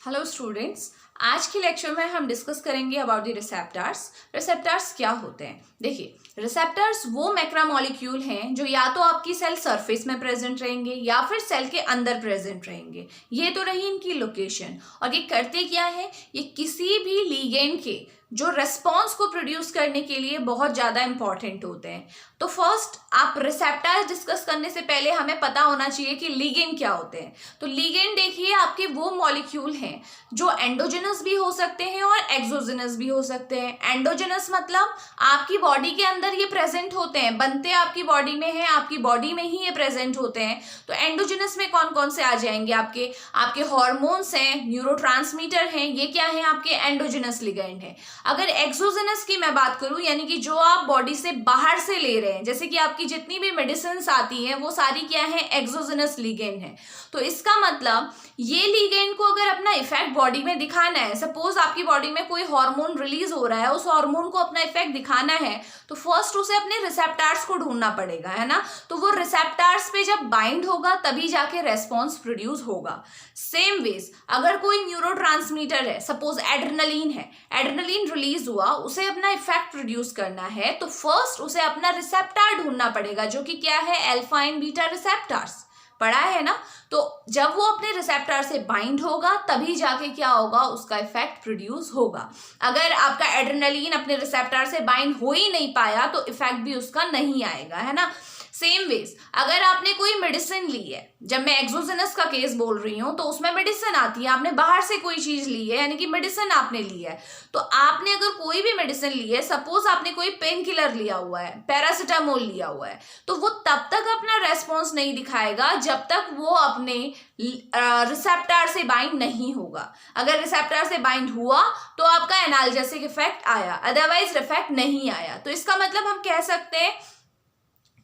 Hello students, आज के lecture में हम डिस्कस करेंगे अबाउट द रिसेप्टर्स। रिसेप्टर्स क्या होते हैं? देखिए, रिसेप्टर्स वो मैक्रोमोलेक्यूल हैं जो या तो आपकी सेल सरफेस में प्रेजेंट रहेंगे या फिर सेल के अंदर प्रेजेंट रहेंगे। ये तो रही इनकी लोकेशन। और ये करते क्या है? ये किसी भी लिगेंड के जो रेस्पॉन्स को प्रोड्यूस करने के लिए बहुत ज़्यादा इंपॉर्टेंट होते हैं। तो फर्स्ट, आप रिसेप्टर्स डिस्कस करने से पहले हमें पता होना चाहिए कि लिगेंड क्या होते हैं। तो लिगेंड देखिए, आपके वो मॉलिक्यूल हैं जो एंडोजेनस भी हो सकते हैं और एक्सोजेनस भी हो सकते हैं। एंडोजेनस मतलब आपकी बॉडी के अंदर ये प्रेजेंट होते हैं, बनते आपकी बॉडी में है, आपकी बॉडी में ही ये प्रेजेंट होते हैं। तो एंडोजेनस में कौन कौन से आ जाएंगे? आपके हार्मोन्स हैं, न्यूरोट्रांसमीटर हैं, ये क्या है? आपके एंडोजेनस लिगेंड है। अगर एक्सोजेनस की मैं बात करूं, यानी कि जो आप बॉडी से बाहर से ले रहे हैं, जैसे कि आपकी जितनी भी मेडिसिन आती हैं वो सारी क्या है? एक्सोजेनस लिगेंड है। तो इसका मतलब ये लिगेंड को अगर अपना इफेक्ट बॉडी में दिखाना है, सपोज आपकी बॉडी में कोई हार्मोन रिलीज हो रहा है, उस हार्मोन को अपना इफेक्ट दिखाना है तो फर्स्ट उसे अपने रिसेप्टर्स को ढूंढना पड़ेगा, है ना। तो वो रिसेप्टर्स पे जब बाइंड होगा तभी जाके रेस्पॉन्स प्रोड्यूस होगा। सेम वेज अगर कोई न्यूरोट्रांसमीटर है, सपोज एड्रेनलिन है, एड्रेनलिन रिलीज हुआ, उसे अपना इफेक्ट प्रोड्यूस करना है तो फर्स्ट उसे अपना रिसेप्टर ढूंढना पड़ेगा, जो कि क्या है? Alpha and beta receptors. पढ़ा है ना। तो जब वो अपने रिसेप्टर से बाइंड होगा तभी जाके क्या होगा? उसका इफेक्ट प्रोड्यूस होगा। अगर आपका एड्रेनलिन अपने रिसेप्टर से बाइंड हो ही नहीं पाया तो इफेक्ट भी उसका नहीं आएगा, है ना। सेम वेज अगर आपने कोई मेडिसिन ली है, जब मैं एक्सोजेनस का केस बोल रही हूं तो उसमें मेडिसिन आती है, आपने बाहर से कोई चीज ली है, यानी कि मेडिसिन आपने ली है। तो आपने अगर कोई भी मेडिसिन ली है, सपोज आपने कोई पेन किलर लिया हुआ है, पैरासिटामोल लिया हुआ है, तो वो तब तक अपना रेस्पॉन्स नहीं दिखाएगा जब तक वो अपने रिसेप्टर से बाइंड नहीं होगा। अगर रिसेप्टर से बाइंड हुआ तो आपका एनाल्जेसिक इफेक्ट आया, अदरवाइज इफेक्ट नहीं आया। तो इसका मतलब हम कह सकते हैं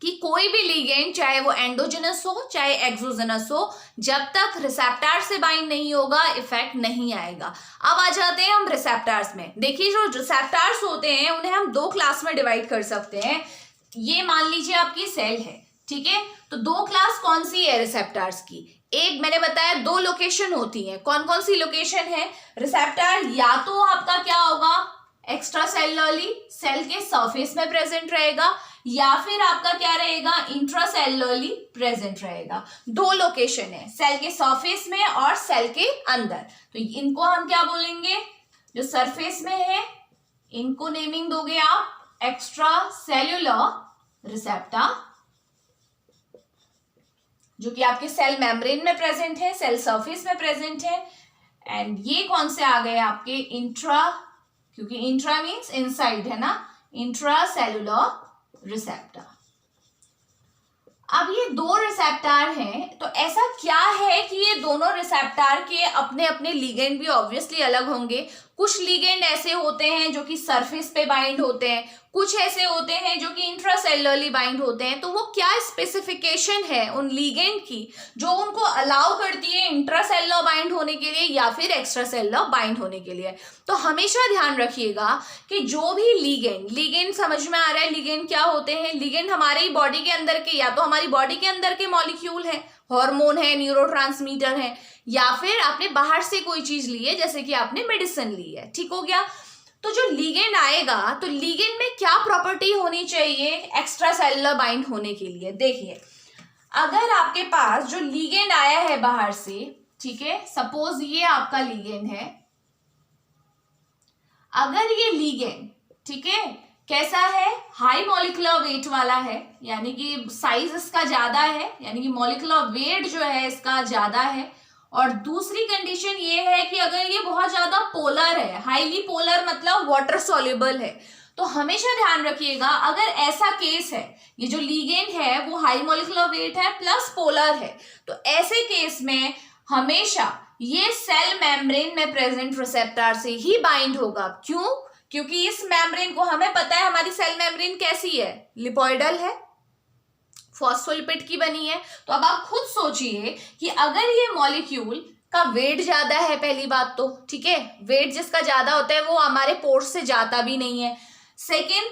कि कोई भी लिगेंड, चाहे वो एंडोजेनस हो चाहे एक्सोजेनस हो, जब तक रिसेप्टर से बाइंड नहीं होगा इफेक्ट नहीं आएगा। अब आ जाते हैं हम रिसेप्टर्स में। देखिए, जो रिसेप्टर्स होते हैं उन्हें हम दो क्लास में डिवाइड कर सकते हैं। ये मान लीजिए आपकी सेल है, ठीक है। तो दो क्लास कौन सी है रिसेप्टर्स की? एक मैंने बताया दो लोकेशन होती है। कौन कौन सी लोकेशन है? रिसेप्टर या तो आपका क्या होगा? एक्स्ट्रा सेलुलरली सेल के सरफेस में प्रेजेंट रहेगा, या फिर आपका क्या रहेगा? इंट्रासेलुलरली प्रेजेंट रहेगा। दो लोकेशन है, सेल के सरफेस में और सेल के अंदर। तो इनको हम क्या बोलेंगे? जो सरफेस में है इनको नेमिंग दोगे आप एक्स्ट्रा सेल्यूलर रिसेप्टर, जो कि आपके सेल मेम्ब्रेन में प्रेजेंट है, सेल सरफेस में प्रेजेंट है। एंड ये कौन से आ गए? आपके इंट्रा, क्योंकि इंट्रा मीन्स इनसाइड, है ना, इंट्रासेल्युलर रिसेप्टर। अब ये दो रिसेप्टर हैं, तो ऐसा क्या है कि ये दोनों रिसेप्टर के अपने अपने लिगेंड भी ऑब्वियसली अलग होंगे। कुछ लिगेंड ऐसे होते हैं जो कि सरफेस पे बाइंड होते हैं, कुछ ऐसे होते हैं जो कि इंट्रासेलुलरली बाइंड होते हैं। तो वो क्या स्पेसिफिकेशन है उन लिगेंड की जो उनको अलाउ करती है इंट्रासेलुलर बाइंड होने के लिए या फिर एक्स्ट्रासेलुलर बाइंड होने के लिए? तो हमेशा ध्यान रखिएगा कि जो भी लिगेंड समझ में आ रहा है, लिगेंड क्या होते हैं? लिगेंड हमारे ही बॉडी के अंदर के, या तो हमारी बॉडी के अंदर के मॉलिक्यूल है, हार्मोन है, न्यूरोट्रांसमीटर है, या फिर आपने बाहर से कोई चीज ली है, जैसे कि आपने मेडिसिन ली है, ठीक हो गया। तो जो लिगेंड आएगा तो लिगेंड में क्या प्रॉपर्टी होनी चाहिए एक्स्ट्रा सेलुलर बाइंड होने के लिए? देखिए, अगर आपके पास जो लिगेंड आया है बाहर से, ठीक है, सपोज ये आपका लिगेंड है, अगर ये लिगेंड, ठीक है, कैसा है? हाई मॉलिक्यूलर वेट वाला है, यानी कि साइज इसका ज्यादा है, यानी कि मॉलिक्यूलर वेट जो है इसका ज्यादा है। और दूसरी कंडीशन ये है कि अगर ये बहुत ज्यादा पोलर है, हाईली पोलर मतलब वाटर सॉल्युबल है। तो हमेशा ध्यान रखिएगा, अगर ऐसा केस है, ये जो लिगेंड है वो हाई मॉलिक्यूलर वेट है प्लस पोलर है, तो ऐसे केस में हमेशा ये सेल मेम्ब्रेन में प्रेजेंट रिसेप्टर से ही बाइंड होगा। क्यों? क्योंकि इस मेम्ब्रेन को हमें पता है हमारी सेल मेम्ब्रेन कैसी है, लिपोइडल है, फॉस्फोलिपिड की बनी है। तो अब आप खुद सोचिए कि अगर ये मॉलिक्यूल का वेट ज्यादा है, पहली बात तो, ठीक है, वेट जिसका ज्यादा होता है वो हमारे पोर्स से जाता भी नहीं है। सेकेंड,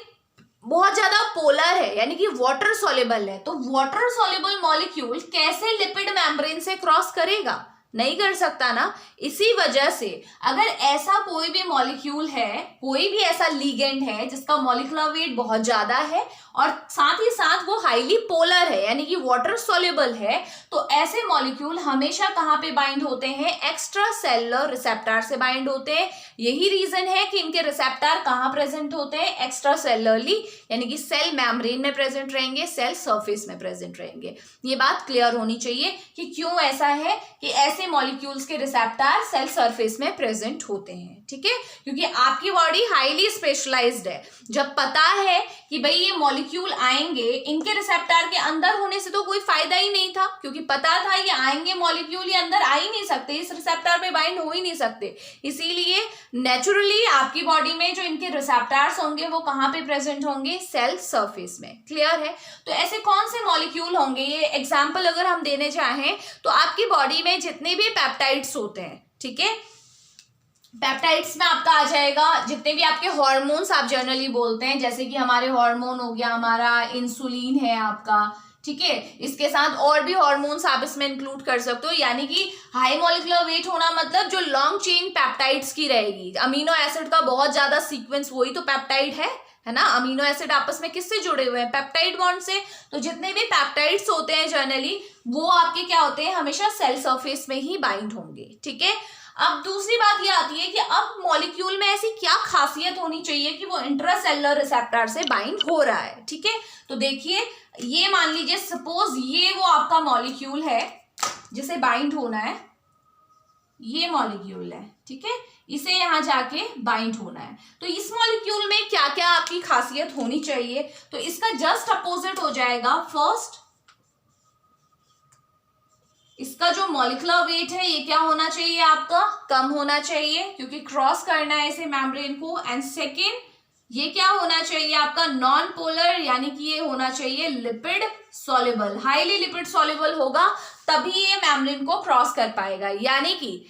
बहुत ज्यादा पोलर है, यानी कि वाटर सॉल्युबल है। तो वाटर सॉल्युबल मॉलिक्यूल कैसे लिपिड मेम्ब्रेन से क्रॉस करेगा? नहीं कर सकता ना। इसी वजह से अगर ऐसा कोई भी मॉलिक्यूल है, कोई भी ऐसा लीगेंड है जिसका मॉलिक्यूलर वेट बहुत ज्यादा है और साथ ही साथ वो हाईली पोलर है यानी कि वाटर सॉल्युबल है, तो ऐसे मॉलिक्यूल हमेशा कहाँ पे बाइंड होते हैं, एक्स्ट्रा सेलुलर रिसेप्टर से बाइंड होते हैं। यही रीजन है कि इनके रिसेप्टर कहाँ प्रेजेंट होते हैं, एक्स्ट्रा सेलुलरली यानी कि सेल मेम्ब्रेन में प्रेजेंट रहेंगे, सेल सरफेस में प्रेजेंट रहेंगे। ये बात क्लियर होनी चाहिए कि क्यों ऐसा है कि ऐसे मॉलिक्यूल्स के रिसेप्टर सेल सरफेस में प्रेजेंट होते हैं। ठीक है, क्योंकि आपकी बॉडी हाईली स्पेशलाइज्ड है। जब पता है कि भाई ये मॉलिक्यूल आएंगे, इनके रिसेप्टर के अंदर होने से तो कोई फायदा ही नहीं था, क्योंकि पता था ये आएंगे मॉलिक्यूल, ये अंदर आ ही नहीं सकते, इस रिसेप्टर पे बाइंड हो ही नहीं सकते। इसीलिए नेचुरली आपकी बॉडी में जो इनके रिसेप्टर्स होंगे वो कहाँ पे प्रेजेंट होंगे, सेल सरफेस में। क्लियर है? तो ऐसे कौन से मॉलिक्यूल होंगे, ये एग्जाम्पल अगर हम देने चाहें तो आपकी बॉडी में जितने भी पेप्टाइड्स होते हैं, ठीक है, पेप्टाइड्स में आपका आ जाएगा जितने भी आपके हार्मोन्स आप जनरली बोलते हैं, जैसे कि हमारे हार्मोन हो गया, हमारा इंसुलिन है आपका, ठीक है, इसके साथ और भी हार्मोन्स आप इसमें इंक्लूड कर सकते हो। यानी कि हाई मॉलिक्यूलर वेट होना मतलब जो लॉन्ग चेन पेप्टाइड्स की रहेगी, अमीनो एसिड का बहुत ज्यादा सीक्वेंस, वही तो पेप्टाइड है ना। अमीनो एसिड आपस में किससे जुड़े हुए हैं, पेप्टाइड बॉन्ड से। तो जितने भी पेप्टाइड्स होते हैं जनरली वो आपके क्या होते हैं, हमेशा सेल सरफेस में ही बाइंड होंगे। ठीक है, अब दूसरी बात ये आती है कि अब मॉलिक्यूल में ऐसी क्या खासियत होनी चाहिए कि वो इंट्रासेलुलर रिसेप्टर से बाइंड हो रहा है। ठीक है, तो देखिए ये मान लीजिए सपोज ये वो आपका मॉलिक्यूल है जिसे बाइंड होना है, ये मॉलिक्यूल है, ठीक है, इसे यहां जाके बाइंड होना है। तो इस मॉलिक्यूल में क्या क्या आपकी खासियत होनी चाहिए, तो इसका जस्ट अपोजिट हो जाएगा। फर्स्ट, इसका जो मॉलिक्यूलर वेट है ये क्या होना चाहिए, आपका कम होना चाहिए, क्योंकि क्रॉस करना है इसे मेम्ब्रेन को। एंड सेकेंड, ये क्या होना चाहिए आपका, नॉन पोलर, यानी कि ये होना चाहिए lipid soluble, highly lipid soluble होगा तभी ये मेम्ब्रेन को क्रॉस कर पाएगा। यानी कि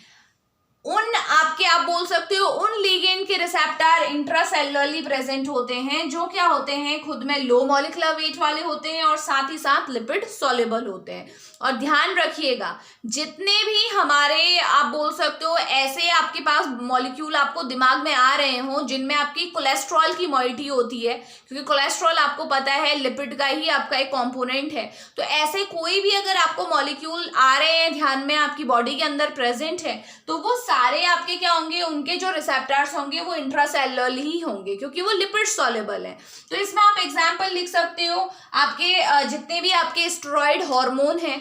उन आपके आप बोल सकते हो उन लिगेंड के रिसेप्टर इंट्रासेलुलरली प्रेजेंट होते हैं जो क्या होते हैं, खुद में लो मॉलिक्यूलर वेट वाले होते हैं और साथ ही साथ लिपिड सॉल्युबल होते हैं। और ध्यान रखिएगा जितने भी हमारे आप बोल सकते हो ऐसे आपके पास मॉलिक्यूल आपको दिमाग में आ रहे हो जिनमें आपकी कोलेस्ट्रॉल की मॉइटी होती है, क्योंकि कोलेस्ट्रॉल आपको पता है लिपिड का ही आपका एक कॉम्पोनेंट है, तो ऐसे कोई भी अगर आपको मॉलिक्यूल आ रहे हैं ध्यान में आपकी बॉडी के अंदर प्रेजेंट है, तो वो सारे आपके क्या होंगे, उनके जो रिसेप्टर्स होंगे वो इंट्रासेलुलर ही होंगे क्योंकि वो लिपिड सॉल्युबल है। तो इसमें आप एग्जांपल लिख सकते हो आपके जितने भी आपके स्टेरॉइड हार्मोन हैं,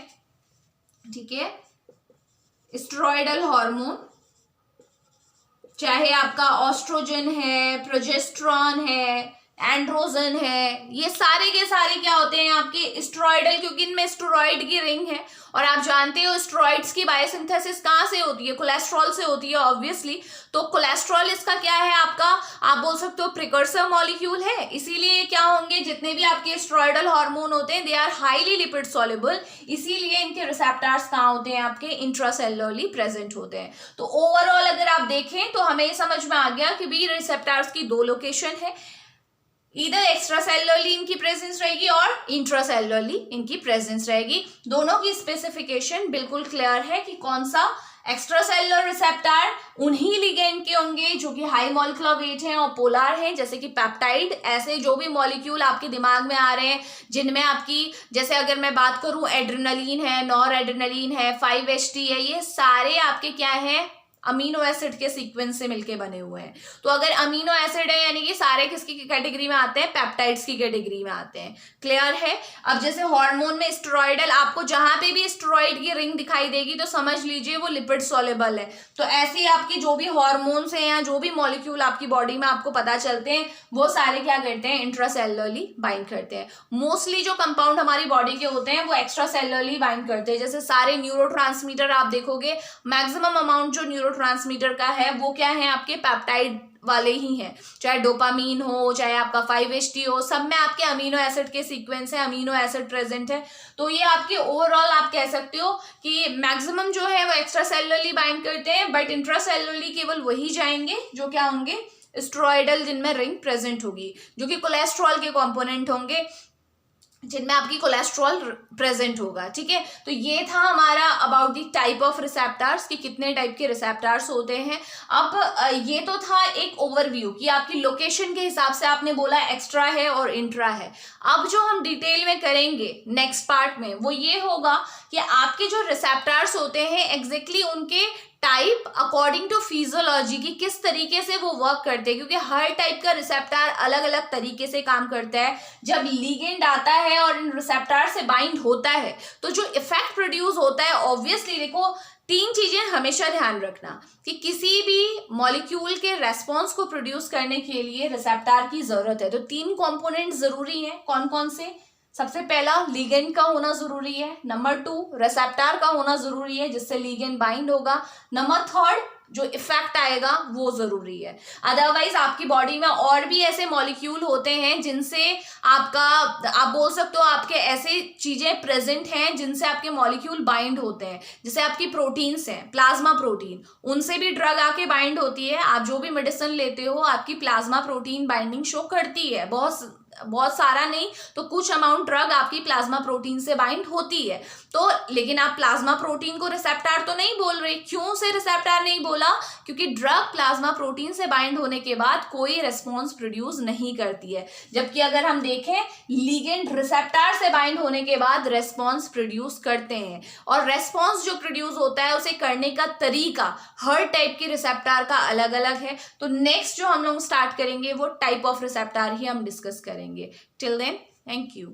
ठीक है, स्टेरॉइडल हार्मोन, चाहे आपका ऑस्ट्रोजन है, प्रोजेस्टेरॉन है, एंड्रोजन है, ये सारे के सारे क्या होते हैं आपके स्टेरॉइडल, क्योंकि इनमें स्टेरॉइड की रिंग है। और आप जानते हो स्टेरॉइड्स की बायोसिंथेसिस कहाँ से होती है, कोलेस्ट्रॉल से होती है ऑब्वियसली। तो कोलेस्ट्रॉल इसका क्या है आपका, आप बोल सकते हो प्रिकर्सर मॉलिक्यूल है, इसीलिए क्या होंगे जितने भी आपके स्टेरॉइडल हार्मोन होते हैं they are highly lipid soluble, इसीलिए इनके रिसेप्टर्स कहाँ होते हैं आपके इंट्रासेलुलरली प्रेजेंट होते हैं। तो ओवरऑल अगर आप देखें तो हमें समझ में आ गया कि भी रिसेप्टर्स की दो लोकेशन है, इधर एक्स्ट्रासेलुलरली इनकी प्रेजेंस रहेगी और इंट्रासेलुलरली इनकी प्रेजेंस रहेगी। दोनों की स्पेसिफिकेशन बिल्कुल क्लियर है कि कौन सा एक्स्ट्रासेलुलर रिसेप्टर उन्हीं लिगेंड के होंगे जो कि हाई मॉलिक्यूलर वेट हैं और पोलर हैं, जैसे कि पेप्टाइड। ऐसे जो भी मॉलिक्यूल आपके दिमाग में आ रहे हैं जिनमें आपकी, जैसे अगर मैं बात करूं एड्रेनलिन है, नॉर एड्रेनलिन है, 5-HT है, ये सारे आपके क्या हैं, अमीनो एसिड के सीक्वेंस से मिलके बने हुए हैं। तो अगर अमीनो एसिड है यानी कि सारे किसकी कैटेगरी में आते हैं, पेप्टाइड्स की कैटेगरी में आते हैं। क्लियर है? अब जैसे हार्मोन में स्टेरॉइडल, आपको जहां पे भी स्टेरॉइड की रिंग दिखाई देगी तो समझ लीजिए वो लिपिड सॉल्युबल है। तो ऐसे आपकी जो भी हार्मोन्स हैं या जो भी मॉलिक्यूल आपकी बॉडी में आपको पता चलते हैं वो सारे क्या करते हैं, इंट्रासेलुलरली बाइंड करते हैं। मोस्टली जो कंपाउंड हमारी बॉडी के होते हैं वो एक्स्ट्रासेलुलरली बाइंड करते हैं। जैसे सारे न्यूरोट्रांसमीटर आप देखोगे, मैक्सिमम अमाउंट जो न्यूरोट्रांसमीटर का है वो क्या है, आपके पेप्टाइड वाले ही हैं। चाहे डोपामीन हो, चाहे आपका 5-HT हो, सब में आपके अमीनो एसिड के सीक्वेंस है, अमीनो एसिड प्रेजेंट है। तो ये आपके ओवरऑल आप कह सकते हो कि मैक्सिमम जो है वो एक्स्ट्रासेलुलरली बाइंड करते हैं, बट इंट्रासेलुलरली केवल वही जाएंगे जो क्या होंगे, स्टेरॉइडल, जिनमें रिंग प्रेजेंट होगी, जो कि कोलेस्ट्रॉल के कंपोनेंट होंगे। जिनमें आपकी कोलेस्ट्रॉल प्रेजेंट होगा, ठीक है। तो ये था हमारा about the type of receptors कि कितने टाइप के रिसेप्टर्स होते हैं। अब ये तो था एक ओवरव्यू कि आपकी लोकेशन के हिसाब से आपने बोला एक्स्ट्रा है और इंट्रा है। अब जो हम डिटेल में करेंगे नेक्स्ट पार्ट में वो ये होगा कि आपके जो रिसेप्टर्स होते हैं एग्जैक्टली उनके टाइप अकॉर्डिंग टू फिजियोलॉजी की किस तरीके से वो वर्क करते हैं, क्योंकि हर टाइप का रिसेप्टर अलग अलग तरीके से काम करता है। जब लिगेंड आता है और इन रिसेप्टर से बाइंड होता है तो जो इफेक्ट प्रोड्यूस होता है, ऑब्वियसली देखो 3 चीजें हमेशा ध्यान रखना कि किसी भी मॉलिक्यूल के रेस्पॉन्स को प्रोड्यूस करने के लिए रिसेप्टर की जरूरत है। तो 3 कंपोनेंट जरूरी हैं। कौन कौन से? सबसे पहला लिगेंड का होना जरूरी है। नंबर 2 रिसेप्टर का होना जरूरी है जिससे लिगेंड बाइंड होगा। नंबर 3 जो इफेक्ट आएगा वो जरूरी है। अदरवाइज आपकी बॉडी में और भी ऐसे मॉलिक्यूल होते हैं जिनसे आप बोल सकते हो आपके ऐसे चीजें प्रेजेंट हैं जिनसे आपके मॉलिक्यूल बाइंड होते हैं। जैसे आपकी प्रोटीन्स हैं, प्लाज्मा प्रोटीन, उनसे भी ड्रग आके बाइंड होती है। आप जो भी मेडिसिन लेते हो आपकी प्लाज्मा प्रोटीन बाइंडिंग शो करती है। बहुत सारा नहीं तो कुछ अमाउंट ड्रग आपकी प्लाज्मा प्रोटीन से बाइंड होती है। तो लेकिन आप प्लाज्मा प्रोटीन को रिसेप्टर तो नहीं बोल रहे। क्यों से रिसेप्टर नहीं बोला? क्योंकि ड्रग प्लाज्मा प्रोटीन से बाइंड होने के बाद कोई रेस्पॉन्स प्रोड्यूस नहीं करती है, जबकि अगर हम देखें लिगेंड रिसेप्टर से बाइंड होने के बाद रेस्पॉन्स प्रोड्यूस करते हैं। और रेस्पॉन्स जो प्रोड्यूस होता है उसे करने का तरीका हर टाइप के रिसेप्टर का अलग अलग है। तो नेक्स्ट जो हम लोग स्टार्ट करेंगे वो टाइप ऑफ रिसेप्टर ही हम डिस्कस करेंगे। Till then, thank you.